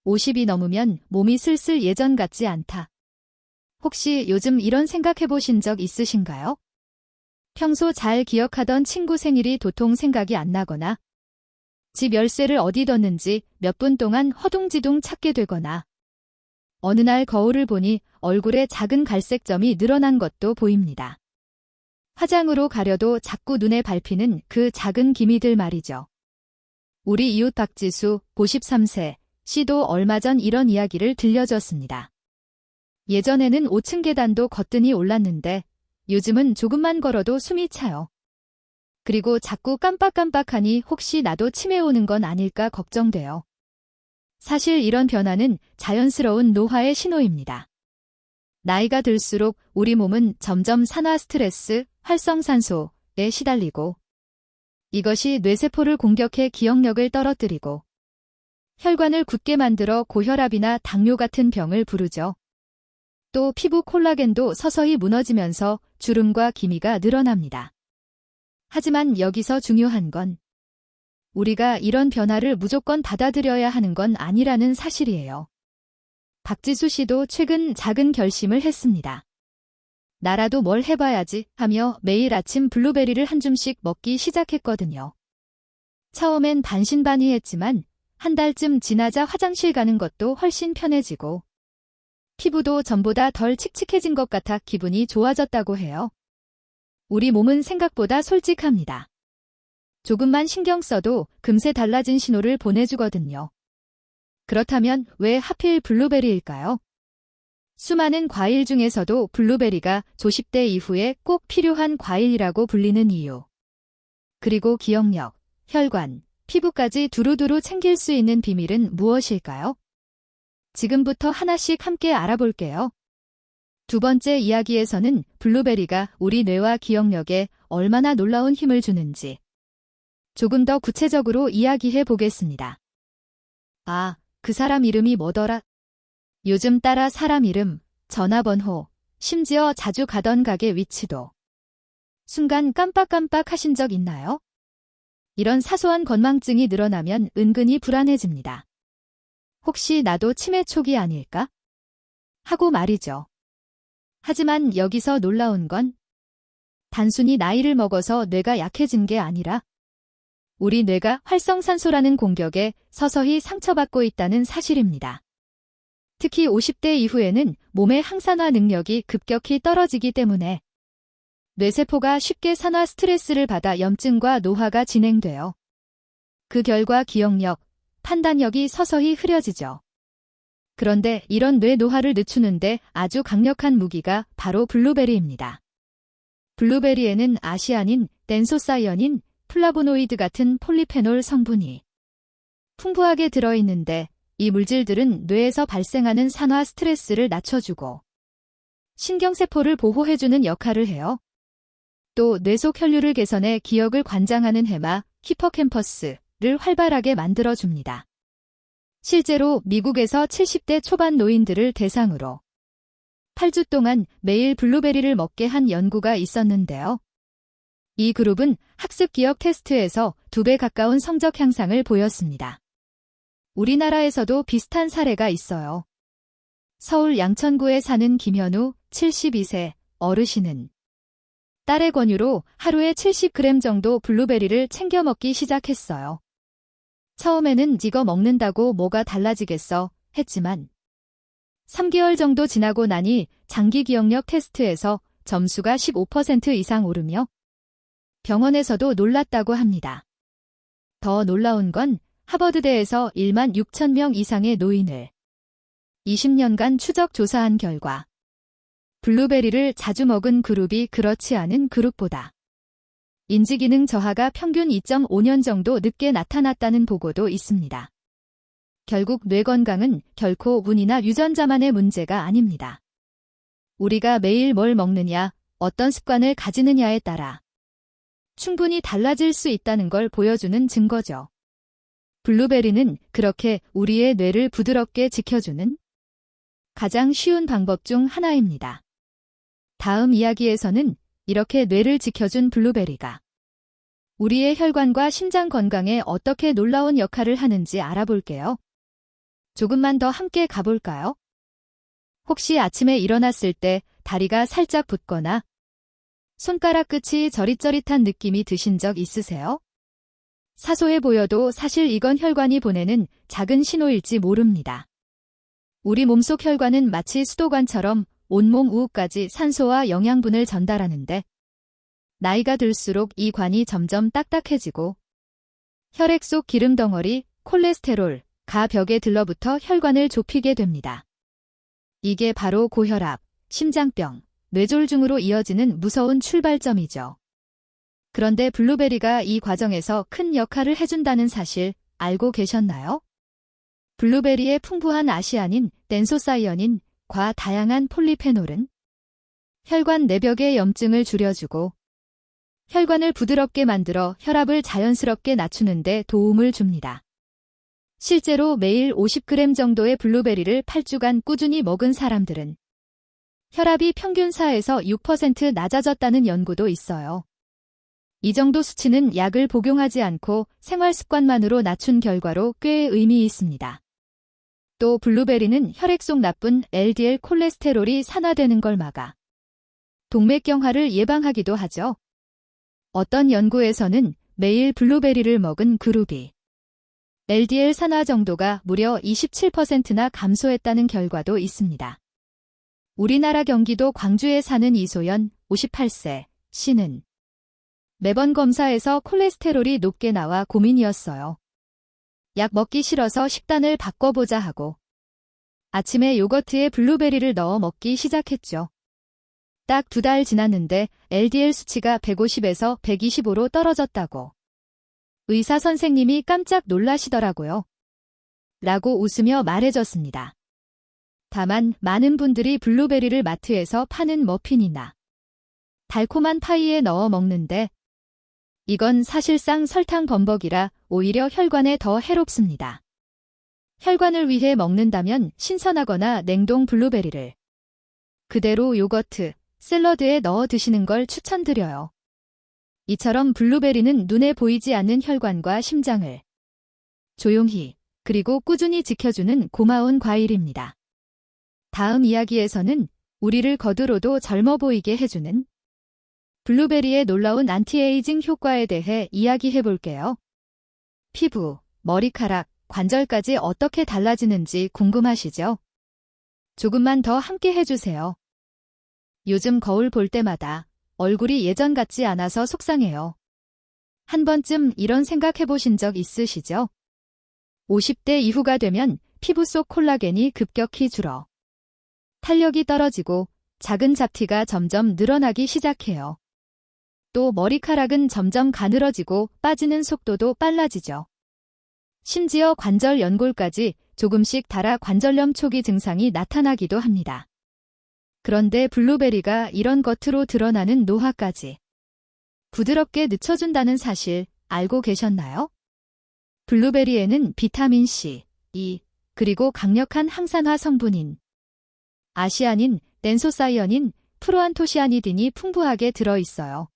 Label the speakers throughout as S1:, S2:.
S1: 50이 넘으면 몸이 슬슬 예전 같지 않다. 혹시 요즘 이런 생각해 보신 적 있으신가요? 평소 잘 기억하던 친구 생일이 도통 생각이 안 나거나 집 열쇠를 어디 뒀는지 몇 분 동안 허둥지둥 찾게 되거나 어느 날 거울을 보니 얼굴에 작은 갈색 점이 늘어난 것도 보입니다. 화장으로 가려도 자꾸 눈에 밟히는 그 작은 기미들 말이죠. 우리 이웃 박지수 53세 씨도 얼마 전 이런 이야기를 들려줬습니다. 예전에는 5층 계단도 거뜬히 올랐는데 요즘은 조금만 걸어도 숨이 차요. 그리고 자꾸 깜빡깜빡하니 혹시 나도 치매 오는 건 아닐까 걱정돼요. 사실 이런 변화는 자연스러운 노화의 신호입니다. 나이가 들수록 우리 몸은 점점 산화 스트레스, 활성산소에 시달리고 이것이 뇌세포를 공격해 기억력을 떨어뜨리고 혈관을 굳게 만들어 고혈압이나 당뇨 같은 병을 부르죠. 또 피부 콜라겐도 서서히 무너지면서 주름과 기미가 늘어납니다. 하지만 여기서 중요한 건 우리가 이런 변화를 무조건 받아들여야 하는 건 아니라는 사실이에요. 박지수 씨도 최근 작은 결심을 했습니다. 나라도 뭘 해봐야지 하며 매일 아침 블루베리를 한 줌씩 먹기 시작했거든요. 처음엔 반신반의했지만 한 달쯤 지나자 화장실 가는 것도 훨씬 편해지고 피부도 전보다 덜 칙칙해진 것 같아 기분이 좋아졌다고 해요. 우리 몸은 생각보다 솔직합니다. 조금만 신경 써도 금세 달라진 신호를 보내주거든요. 그렇다면 왜 하필 블루베리일까요? 수많은 과일 중에서도 블루베리가 조십대 이후에 꼭 필요한 과일이라고 불리는 이유. 그리고 기억력, 혈관, 피부까지 두루두루 챙길 수 있는 비밀은 무엇일까요? 지금부터 하나씩 함께 알아볼게요. 두 번째 이야기에서는 블루베리가 우리 뇌와 기억력에 얼마나 놀라운 힘을 주는지 조금 더 구체적으로 이야기해 보겠습니다. 아, 그 사람 이름이 뭐더라? 요즘 따라 사람 이름, 전화번호, 심지어 자주 가던 가게 위치도. 순간 깜빡깜빡 하신 적 있나요? 이런 사소한 건망증이 늘어나면 은근히 불안해집니다. 혹시 나도 치매 초기 아닐까? 하고 말이죠. 하지만 여기서 놀라운 건 단순히 나이를 먹어서 뇌가 약해진 게 아니라 우리 뇌가 활성산소라는 공격에 서서히 상처받고 있다는 사실입니다. 특히 50대 이후에는 몸의 항산화 능력이 급격히 떨어지기 때문에 뇌세포가 쉽게 산화 스트레스를 받아 염증과 노화가 진행돼요. 그 결과 기억력, 판단력이 서서히 흐려지죠. 그런데 이런 뇌 노화를 늦추는데 아주 강력한 무기가 바로 블루베리입니다. 블루베리에는 아시아닌, 댄소사이어닌, 플라보노이드 같은 폴리페놀 성분이 풍부하게 들어있는데 이 물질들은 뇌에서 발생하는 산화 스트레스를 낮춰주고 신경세포를 보호해주는 역할을 해요. 또 뇌 속 혈류를 개선해 기억을 관장하는 해마, 히포캠퍼스를 활발하게 만들어줍니다. 실제로 미국에서 70대 초반 노인들을 대상으로 8주 동안 매일 블루베리를 먹게 한 연구가 있었는데요. 이 그룹은 학습 기억 테스트에서 2배 가까운 성적 향상을 보였습니다. 우리나라에서도 비슷한 사례가 있어요. 서울 양천구에 사는 김현우 72세 어르신은 딸의 권유로 하루에 70g 정도 블루베리를 챙겨 먹기 시작했어요. 처음에는 이거 먹는다고 뭐가 달라지겠어 했지만 3개월 정도 지나고 나니 장기 기억력 테스트에서 점수가 15% 이상 오르며 병원에서도 놀랐다고 합니다. 더 놀라운 건 하버드대에서 1만 6천 명 이상의 노인을 20년간 추적 조사한 결과 블루베리를 자주 먹은 그룹이 그렇지 않은 그룹보다 인지기능 저하가 평균 2.5년 정도 늦게 나타났다는 보고도 있습니다. 결국 뇌 건강은 결코 운이나 유전자만의 문제가 아닙니다. 우리가 매일 뭘 먹느냐, 어떤 습관을 가지느냐에 따라 충분히 달라질 수 있다는 걸 보여주는 증거죠. 블루베리는 그렇게 우리의 뇌를 부드럽게 지켜주는 가장 쉬운 방법 중 하나입니다. 다음 이야기에서는 이렇게 뇌를 지켜준 블루베리가 우리의 혈관과 심장 건강에 어떻게 놀라운 역할을 하는지 알아볼게요. 조금만 더 함께 가볼까요? 혹시 아침에 일어났을 때 다리가 살짝 붓거나 손가락 끝이 저릿저릿한 느낌이 드신 적 있으세요? 사소해 보여도 사실 이건 혈관이 보내는 작은 신호일지 모릅니다. 우리 몸속 혈관은 마치 수도관처럼 온몸 우우까지 산소와 영양분을 전달하는데 나이가 들수록 이 관이 점점 딱딱해지고 혈액 속 기름 덩어리, 콜레스테롤, 가 벽에 들러붙어 혈관을 좁히게 됩니다. 이게 바로 고혈압, 심장병, 뇌졸중으로 이어지는 무서운 출발점이죠. 그런데 블루베리가 이 과정에서 큰 역할을 해준다는 사실 알고 계셨나요? 블루베리의 풍부한 아시아닌, 댄소사이어닌, 과 다양한 폴리페놀은 혈관 내벽의 염증을 줄여주고 혈관을 부드럽게 만들어 혈압을 자연스럽게 낮추는 데 도움을 줍니다. 실제로 매일 50g 정도의 블루베리를 8주간 꾸준히 먹은 사람들은 혈압이 평균 4에서 6% 낮아졌다는 연구도 있어요. 이 정도 수치는 약을 복용하지 않고 생활 습관만으로 낮춘 결과로 꽤 의미 있습니다. 또 블루베리는 혈액 속 나쁜 LDL 콜레스테롤이 산화되는 걸 막아 동맥경화를 예방하기도 하죠. 어떤 연구에서는 매일 블루베리를 먹은 그룹이 LDL 산화 정도가 무려 27%나 감소했다는 결과도 있습니다. 우리나라 경기도 광주에 사는 이소연, 58세, 씨는 매번 검사에서 콜레스테롤이 높게 나와 고민이었어요. 약 먹기 싫어서 식단을 바꿔보자 하고 아침에 요거트에 블루베리를 넣어 먹기 시작했죠. 딱 2달 지났는데 LDL 수치가 150에서 125로 떨어졌다고 의사 선생님이 깜짝 놀라시더라고요. 라고 웃으며 말해줬습니다. 다만 많은 분들이 블루베리를 마트에서 파는 머핀이나 달콤한 파이에 넣어 먹는데 이건 사실상 설탕 범벅이라 오히려 혈관에 더 해롭습니다. 혈관을 위해 먹는다면 신선하거나 냉동 블루베리를 그대로 요거트, 샐러드에 넣어 드시는 걸 추천드려요. 이처럼 블루베리는 눈에 보이지 않는 혈관과 심장을 조용히 그리고 꾸준히 지켜주는 고마운 과일입니다. 다음 이야기에서는 우리를 겉으로도 젊어 보이게 해주는 블루베리의 놀라운 안티에이징 효과에 대해 이야기해 볼게요. 피부, 머리카락, 관절까지 어떻게 달라지는지 궁금하시죠? 조금만 더 함께 해주세요. 요즘 거울 볼 때마다 얼굴이 예전 같지 않아서 속상해요. 한 번쯤 이런 생각 해보신 적 있으시죠? 50대 이후가 되면 피부 속 콜라겐이 급격히 줄어 탄력이 떨어지고 작은 잡티가 점점 늘어나기 시작해요. 또 머리카락은 점점 가늘어지고 빠지는 속도도 빨라지죠. 심지어 관절 연골까지 조금씩 닳아 관절염 초기 증상이 나타나기도 합니다. 그런데 블루베리가 이런 겉으로 드러나는 노화까지 부드럽게 늦춰준다는 사실 알고 계셨나요? 블루베리에는 비타민 C, E, 그리고 강력한 항산화 성분인 아시아닌, 댄소사이어닌, 프로안토시아니딘이 풍부하게 들어있어요.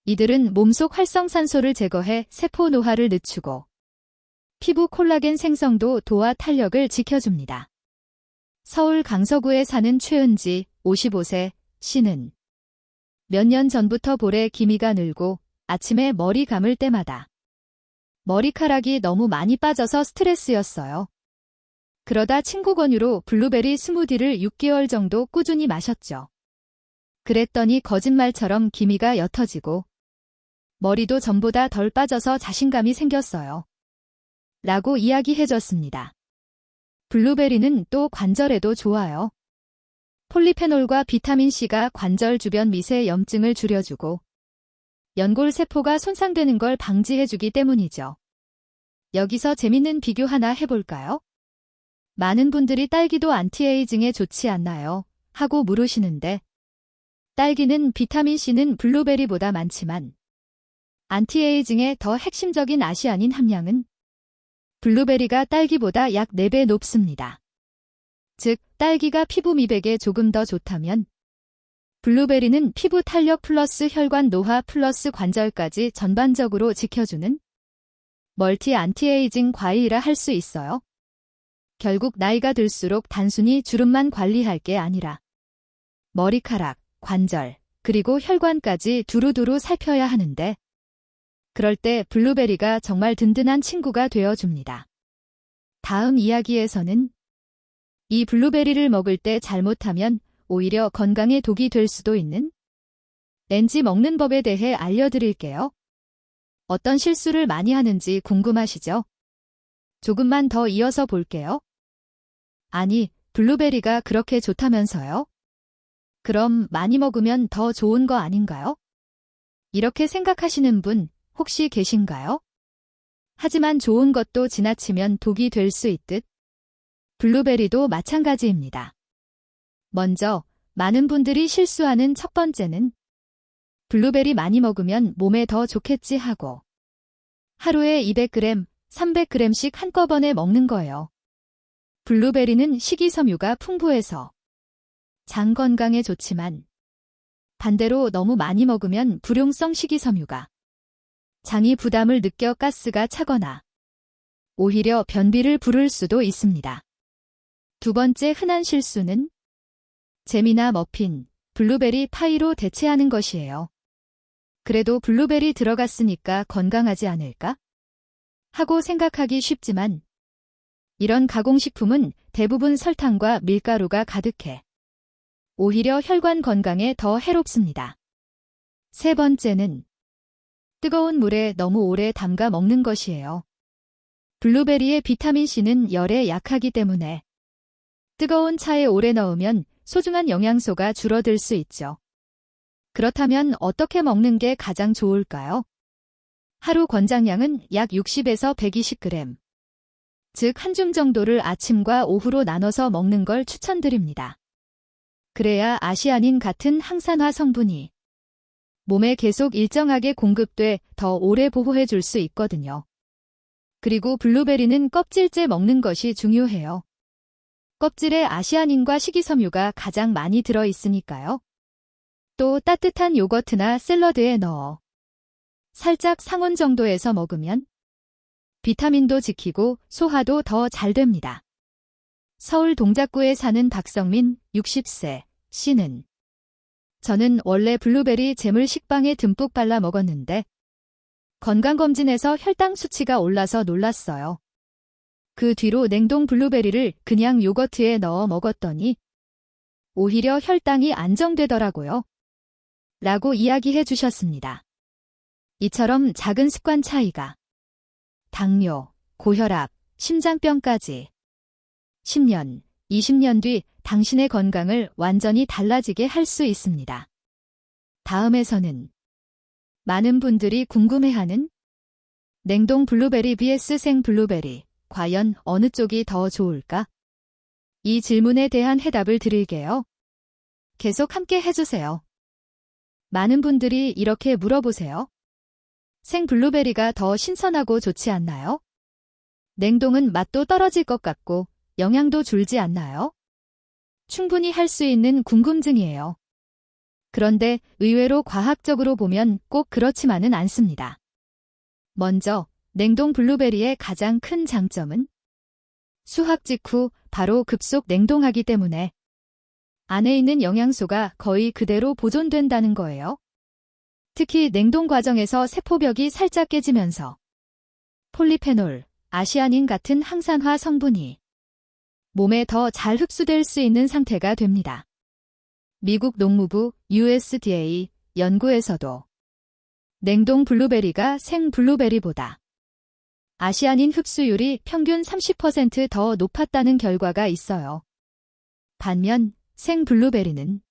S1: 이들은 몸속 활성산소를 제거해 세포 노화를 늦추고 피부 콜라겐 생성도 도와 탄력을 지켜줍니다. 서울 강서구에 사는 최은지, 55세, 씨는 몇 년 전부터 볼에 기미가 늘고 아침에 머리 감을 때마다 머리카락이 너무 많이 빠져서 스트레스였어요. 그러다 친구 권유로 블루베리 스무디를 6개월 정도 꾸준히 마셨죠. 그랬더니 거짓말처럼 기미가 옅어지고 머리도 전보다 덜 빠져서 자신감이 생겼어요. 라고 이야기해줬습니다. 블루베리는 또 관절에도 좋아요. 폴리페놀과 비타민C가 관절 주변 미세 염증을 줄여주고 연골 세포가 손상되는 걸 방지해주기 때문이죠. 여기서 재밌는 비교 하나 해볼까요? 많은 분들이 딸기도 안티에이징에 좋지 않나요? 하고 물으시는데 딸기는 비타민C는 블루베리보다 많지만 안티에이징의 더 핵심적인 아시아닌 함량은 블루베리가 딸기보다 약 4배 높습니다. 즉, 딸기가 피부 미백에 조금 더 좋다면 블루베리는 피부 탄력 플러스 혈관 노화 플러스 관절까지 전반적으로 지켜주는 멀티 안티에이징 과일이라 할 수 있어요. 결국 나이가 들수록 단순히 주름만 관리할 게 아니라 머리카락, 관절, 그리고 혈관까지 두루두루 살펴야 하는데 그럴 때 블루베리가 정말 든든한 친구가 되어줍니다. 다음 이야기에서는 이 블루베리를 먹을 때 잘못하면 오히려 건강에 독이 될 수도 있는 렌지 먹는 법에 대해 알려드릴게요. 어떤 실수를 많이 하는지 궁금하시죠? 조금만 더 이어서 볼게요. 아니, 블루베리가 그렇게 좋다면서요? 그럼 많이 먹으면 더 좋은 거 아닌가요? 이렇게 생각하시는 분 혹시 계신가요? 하지만 좋은 것도 지나치면 독이 될 수 있듯 블루베리도 마찬가지입니다. 먼저 많은 분들이 실수하는 첫 번째는 블루베리 많이 먹으면 몸에 더 좋겠지 하고 하루에 200g, 300g씩 한꺼번에 먹는 거예요. 블루베리는 식이섬유가 풍부해서 장 건강에 좋지만 반대로 너무 많이 먹으면 불용성 식이섬유가 장이 부담을 느껴 가스가 차거나 오히려 변비를 부를 수도 있습니다. 두 번째 흔한 실수는 잼이나 머핀, 블루베리 파이로 대체하는 것이에요. 그래도 블루베리 들어갔으니까 건강하지 않을까? 하고 생각하기 쉽지만 이런 가공식품은 대부분 설탕과 밀가루가 가득해 오히려 혈관 건강에 더 해롭습니다. 세 번째는 뜨거운 물에 너무 오래 담가 먹는 것이에요. 블루베리의 비타민C는 열에 약하기 때문에 뜨거운 차에 오래 넣으면 소중한 영양소가 줄어들 수 있죠. 그렇다면 어떻게 먹는 게 가장 좋을까요? 하루 권장량은 약 60에서 120g, 즉 한 줌 정도를 아침과 오후로 나눠서 먹는 걸 추천드립니다. 그래야 아시아닌 같은 항산화 성분이 몸에 계속 일정하게 공급돼 더 오래 보호해 줄 수 있거든요. 그리고 블루베리는 껍질째 먹는 것이 중요해요. 껍질에 아시아닌과 식이섬유가 가장 많이 들어있으니까요. 또 따뜻한 요거트나 샐러드에 넣어 살짝 상온 정도에서 먹으면 비타민도 지키고 소화도 더 잘 됩니다. 서울 동작구에 사는 박성민 60세 씨는 저는 원래 블루베리 잼을 식빵에 듬뿍 발라 먹었는데 건강검진에서 혈당 수치가 올라서 놀랐어요. 그 뒤로 냉동 블루베리를 그냥 요거트에 넣어 먹었더니 오히려 혈당이 안정되더라고요. 라고 이야기해 주셨습니다. 이처럼 작은 습관 차이가 당뇨, 고혈압, 심장병까지 10년, 20년 뒤 당신의 건강을 완전히 달라지게 할 수 있습니다. 다음에서는 많은 분들이 궁금해하는 냉동 블루베리 vs 생 블루베리, 과연 어느 쪽이 더 좋을까? 이 질문에 대한 해답을 드릴게요. 계속 함께 해주세요. 많은 분들이 이렇게 물어보세요. 생 블루베리가 더 신선하고 좋지 않나요? 냉동은 맛도 떨어질 것 같고 영양도 줄지 않나요? 충분히 할 수 있는 궁금증이에요. 그런데 의외로 과학적으로 보면 꼭 그렇지만은 않습니다. 먼저 냉동 블루베리의 가장 큰 장점은 수확 직후 바로 급속 냉동하기 때문에 안에 있는 영양소가 거의 그대로 보존된다는 거예요. 특히 냉동 과정에서 세포벽이 살짝 깨지면서 폴리페놀, 아시아닌 같은 항산화 성분이 몸에 더 잘 흡수될 수 있는 상태가 됩니다. 미국 농무부 USDA 연구에서도 냉동 블루베리가 생 블루베리보다 아시아닌 흡수율이 평균 30% 더 높았다는 결과가 있어요. 반면 생 블루베리는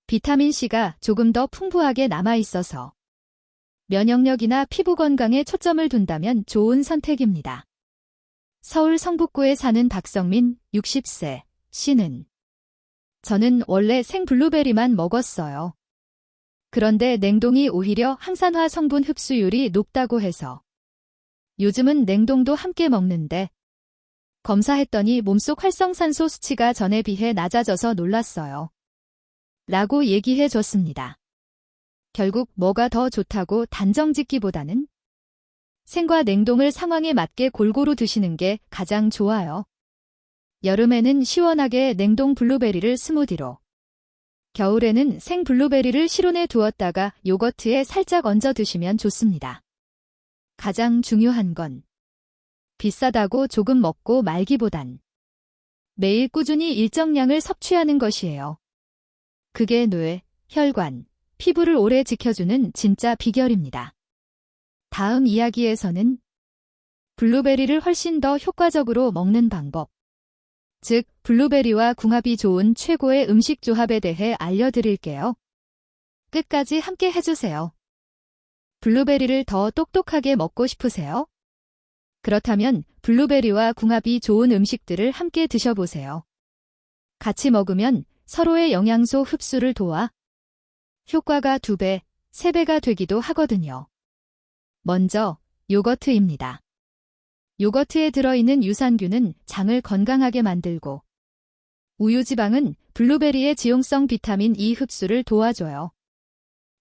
S1: 비타민C가 조금 더 풍부하게 남아있어서 면역력이나 피부 건강에 초점을 둔다면 좋은 선택입니다. 서울 성북구에 사는 박성민 60세 씨는 저는 원래 생 블루베리만 먹었어요. 그런데 냉동이 오히려 항산화 성분 흡수율이 높다고 해서 요즘은 냉동도 함께 먹는데 검사했더니 몸속 활성산소 수치가 전에 비해 낮아져서 놀랐어요. 라고 얘기해 줬습니다. 결국 뭐가 더 좋다고 단정짓기보다는 생과 냉동을 상황에 맞게 골고루 드시는 게 가장 좋아요. 여름에는 시원하게 냉동 블루베리를 스무디로, 겨울에는 생 블루베리를 실온에 두었다가 요거트에 살짝 얹어 드시면 좋습니다. 가장 중요한 건 비싸다고 조금 먹고 말기보단 매일 꾸준히 일정량을 섭취하는 것이에요. 그게 뇌, 혈관, 피부를 오래 지켜주는 진짜 비결입니다. 다음 이야기에서는 블루베리를 훨씬 더 효과적으로 먹는 방법, 즉 블루베리와 궁합이 좋은 최고의 음식 조합에 대해 알려드릴게요. 끝까지 함께 해주세요. 블루베리를 더 똑똑하게 먹고 싶으세요? 그렇다면 블루베리와 궁합이 좋은 음식들을 함께 드셔보세요. 같이 먹으면 서로의 영양소 흡수를 도와 효과가 2배, 3배가 되기도 하거든요. 먼저 요거트입니다. 요거트에 들어있는 유산균은 장을 건강하게 만들고 우유지방은 블루베리의 지용성 비타민 E 흡수를 도와줘요.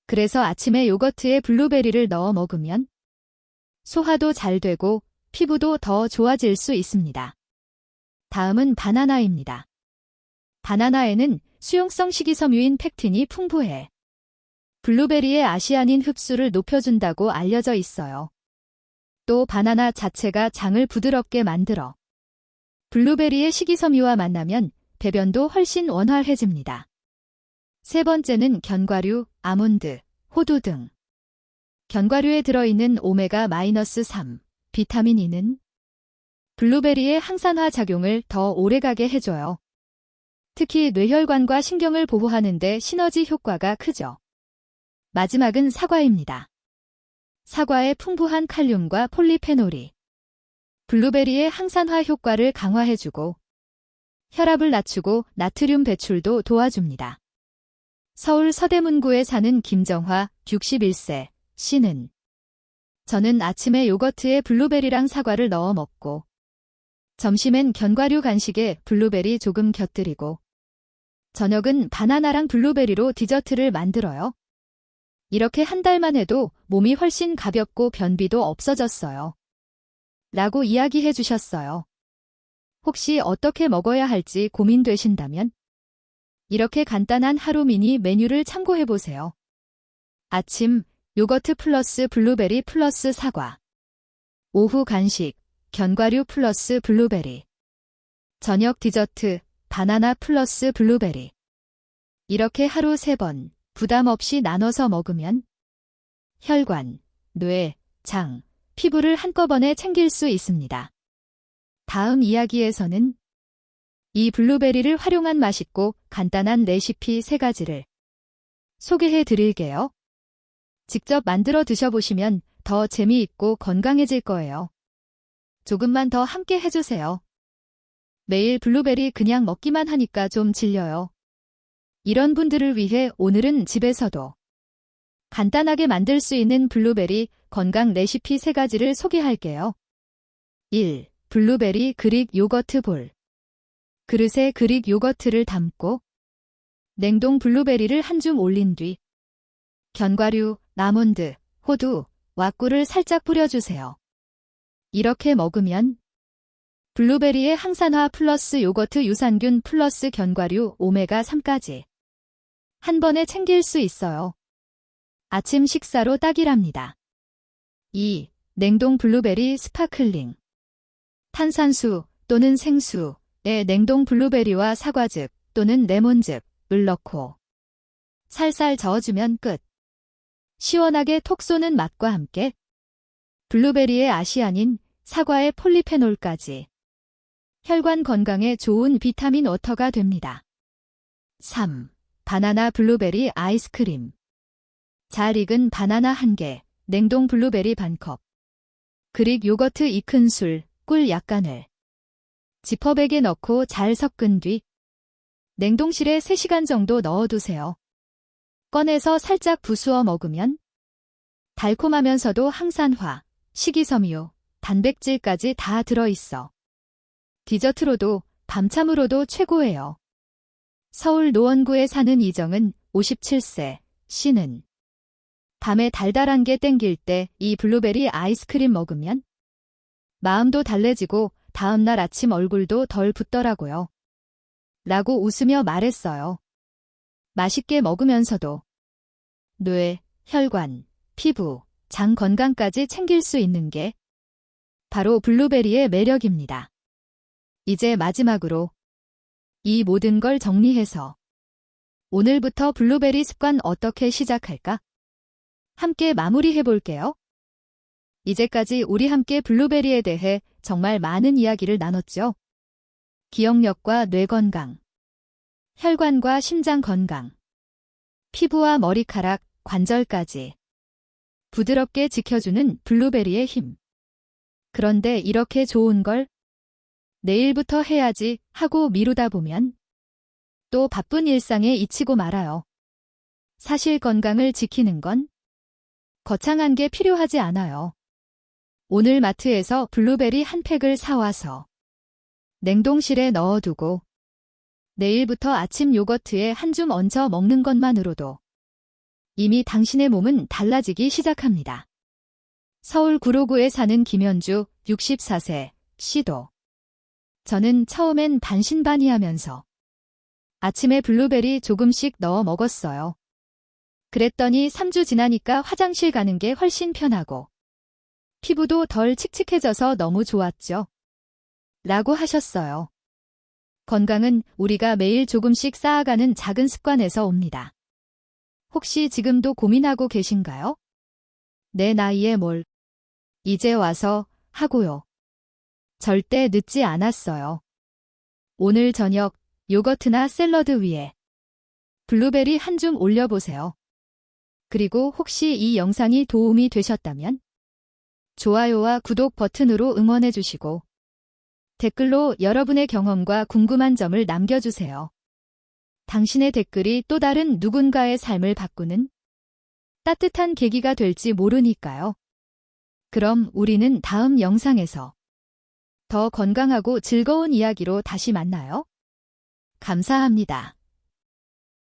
S1: 그래서 아침에 요거트에 블루베리를 넣어 먹으면 소화도 잘 되고 피부도 더 좋아질 수 있습니다. 다음은 바나나입니다. 바나나에는 수용성 식이섬유인 팩틴이 풍부해 블루베리의 아시아닌 흡수를 높여준다고 알려져 있어요. 또 바나나 자체가 장을 부드럽게 만들어 블루베리의 식이섬유와 만나면 배변도 훨씬 원활해집니다. 세 번째는 견과류, 아몬드, 호두 등. 견과류에 들어있는 오메가-3, 비타민 E는 블루베리의 항산화 작용을 더 오래가게 해줘요. 특히 뇌혈관과 신경을 보호하는 데 시너지 효과가 크죠. 마지막은 사과입니다. 사과의 풍부한 칼륨과 폴리페놀이 블루베리의 항산화 효과를 강화해주고 혈압을 낮추고 나트륨 배출도 도와줍니다. 서울 서대문구에 사는 김정화, 61세, 씨는 저는 아침에 요거트에 블루베리랑 사과를 넣어 먹고 점심엔 견과류 간식에 블루베리 조금 곁들이고 저녁은 바나나랑 블루베리로 디저트를 만들어요. 이렇게 한 달만 해도 몸이 훨씬 가볍고 변비도 없어졌어요. 라고 이야기해 주셨어요. 혹시 어떻게 먹어야 할지 고민되신다면 이렇게 간단한 하루 미니 메뉴를 참고해 보세요. 아침, 요거트 플러스 블루베리 플러스 사과. 오후 간식, 견과류 플러스 블루베리. 저녁 디저트, 바나나 플러스 블루베리. 이렇게 하루 3번 부담 없이 나눠서 먹으면 혈관, 뇌, 장, 피부를 한꺼번에 챙길 수 있습니다. 다음 이야기에서는 이 블루베리를 활용한 맛있고 간단한 레시피 3가지를 소개해 드릴게요. 직접 만들어 드셔보시면 더 재미있고 건강해질 거예요. 조금만 더 함께 해주세요. 매일 블루베리 그냥 먹기만 하니까 좀 질려요. 이런 분들을 위해 오늘은 집에서도 간단하게 만들 수 있는 블루베리 건강 레시피 3가지를 소개할게요. 1. 블루베리 그릭 요거트 볼. 그릇에 그릭 요거트를 담고 냉동 블루베리를 한 줌 올린 뒤 견과류, 아몬드, 호두, 왁구를 살짝 뿌려주세요. 이렇게 먹으면 블루베리의 항산화 플러스 요거트 유산균 플러스 견과류 오메가3까지 한 번에 챙길 수 있어요. 아침 식사로 딱이랍니다. 2. 냉동 블루베리 스파클링. 탄산수 또는 생수에 냉동 블루베리와 사과즙 또는 레몬즙을 넣고 살살 저어주면 끝. 시원하게 톡 쏘는 맛과 함께 블루베리의 아시아닌, 사과의 폴리페놀까지 혈관 건강에 좋은 비타민 워터가 됩니다. 3. 바나나 블루베리 아이스크림. 잘 익은 바나나 1개, 냉동 블루베리 반컵, 그릭 요거트 2큰술, 꿀 약간을 지퍼백에 넣고 잘 섞은 뒤 냉동실에 3시간 정도 넣어두세요. 꺼내서 살짝 부수어 먹으면 달콤하면서도 항산화, 식이섬유, 단백질까지 다 들어있어 디저트로도 밤참으로도 최고예요. 서울 노원구에 사는 이정은 57세, 씨는 밤에 달달한 게 땡길 때 이 블루베리 아이스크림 먹으면 마음도 달래지고 다음날 아침 얼굴도 덜 붓더라고요. 라고 웃으며 말했어요. 맛있게 먹으면서도 뇌, 혈관, 피부, 장 건강까지 챙길 수 있는 게 바로 블루베리의 매력입니다. 이제 마지막으로 이 모든 걸 정리해서 오늘부터 블루베리 습관 어떻게 시작할까? 함께 마무리해 볼게요. 이제까지 우리 함께 블루베리에 대해 정말 많은 이야기를 나눴죠. 기억력과 뇌 건강, 혈관과 심장 건강, 피부와 머리카락, 관절까지 부드럽게 지켜주는 블루베리의 힘. 그런데 이렇게 좋은 걸 내일부터 해야지 하고 미루다 보면 또 바쁜 일상에 잊히고 말아요. 사실 건강을 지키는 건 거창한 게 필요하지 않아요. 오늘 마트에서 블루베리 한 팩을 사와서 냉동실에 넣어두고 내일부터 아침 요거트에 한 줌 얹어 먹는 것만으로도 이미 당신의 몸은 달라지기 시작합니다. 서울 구로구에 사는 김현주 64세 씨도 저는 처음엔 반신반의하면서 아침에 블루베리 조금씩 넣어 먹었어요. 그랬더니 3주 지나니까 화장실 가는 게 훨씬 편하고 피부도 덜 칙칙해져서 너무 좋았죠. 라고 하셨어요. 건강은 우리가 매일 조금씩 쌓아가는 작은 습관에서 옵니다. 혹시 지금도 고민하고 계신가요? 내 나이에 뭘 이제 와서 하고요. 절대 늦지 않았어요. 오늘 저녁 요거트나 샐러드 위에 블루베리 한 줌 올려보세요. 그리고 혹시 이 영상이 도움이 되셨다면 좋아요와 구독 버튼으로 응원해주시고 댓글로 여러분의 경험과 궁금한 점을 남겨주세요. 당신의 댓글이 또 다른 누군가의 삶을 바꾸는 따뜻한 계기가 될지 모르니까요. 그럼 우리는 다음 영상에서 더 건강하고 즐거운 이야기로 다시 만나요. 감사합니다.